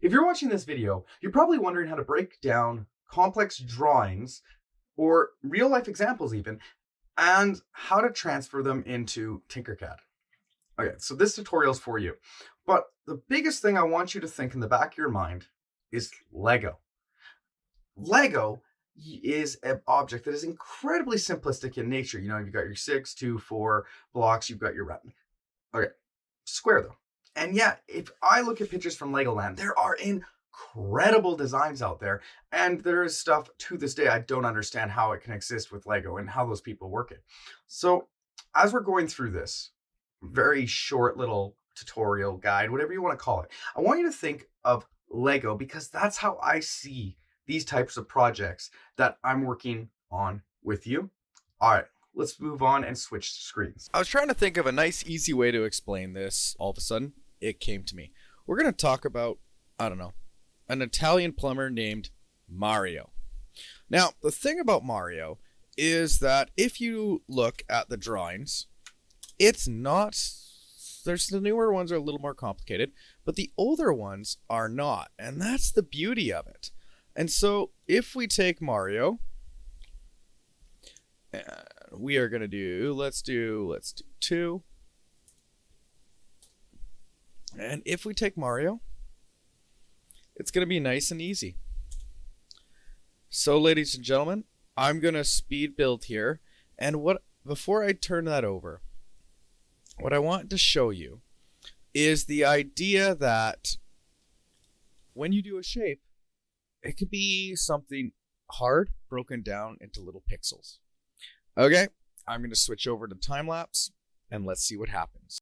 If you're watching this video, you're probably wondering how to break down complex drawings or real life examples even, and how to transfer them into TinkerCad. Okay, so this tutorial is for you. But the biggest thing I want you to think in the back of your mind is Lego. Lego is an object that is incredibly simplistic in nature. You know, you've got your 6, 2, 4 blocks, you've got your wrap. Okay, square though. And yet, if I look at pictures from Legoland, there are incredible designs out there. And there is stuff to this day I don't understand how it can exist with Lego and how those people work it. So as we're going through this very short little tutorial guide, whatever you want to call it, I want you to think of Lego because that's how I see these types of projects that I'm working on with you. All right, let's move on and switch screens. I was trying to think of a nice, easy way to explain this. All of a sudden, it came to me. We're going to talk about, I don't know, an Italian plumber named Mario. Now, the thing about Mario is that if you look at the drawings, it's not, there's the newer ones are a little more complicated, but the older ones are not. And that's the beauty of it. And so if we take Mario, we are going to do, let's do 2. And if we take Mario, it's going to be nice and easy. So ladies and gentlemen, I'm going to speed build here. And before I turn that over, what I want to show you is the idea that when you do a shape, it could be something hard broken down into little pixels. Okay, I'm going to switch over to time lapse and let's see what happens.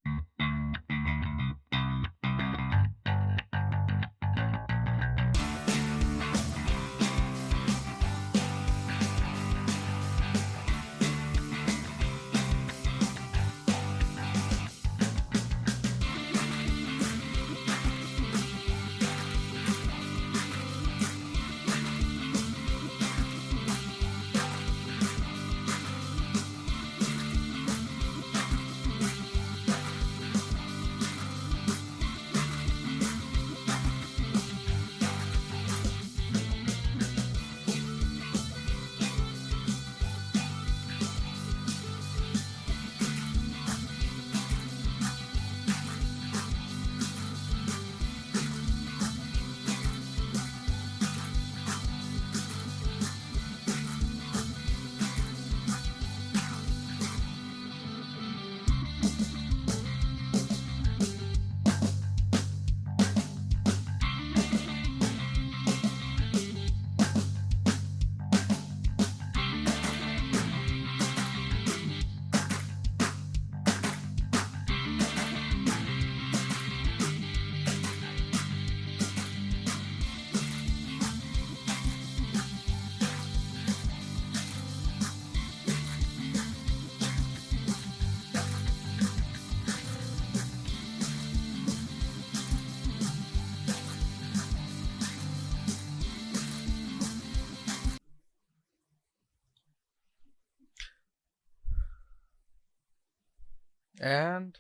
And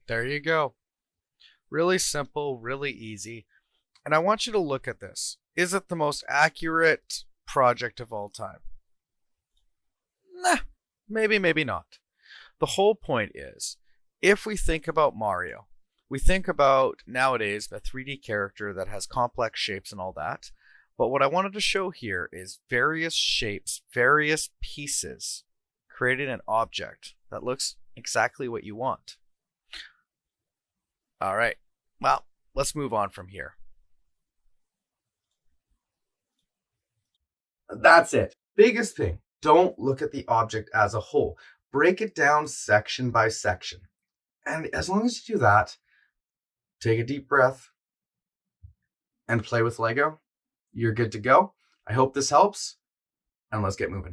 there you go. Really simple, really easy. And I want you to look at this. Is it the most accurate project of all time? Nah, maybe, maybe not. The whole point is, if we think about Mario, we think about nowadays a 3D character that has complex shapes and all that. But what I wanted to show here is various shapes, various pieces, creating an object that looks exactly what you want. All right, well, let's move on from here. That's it. Biggest thing, don't look at the object as a whole. Break it down section by section. And as long as you do that, take a deep breath and play with Lego. You're good to go. I hope this helps, and let's get moving.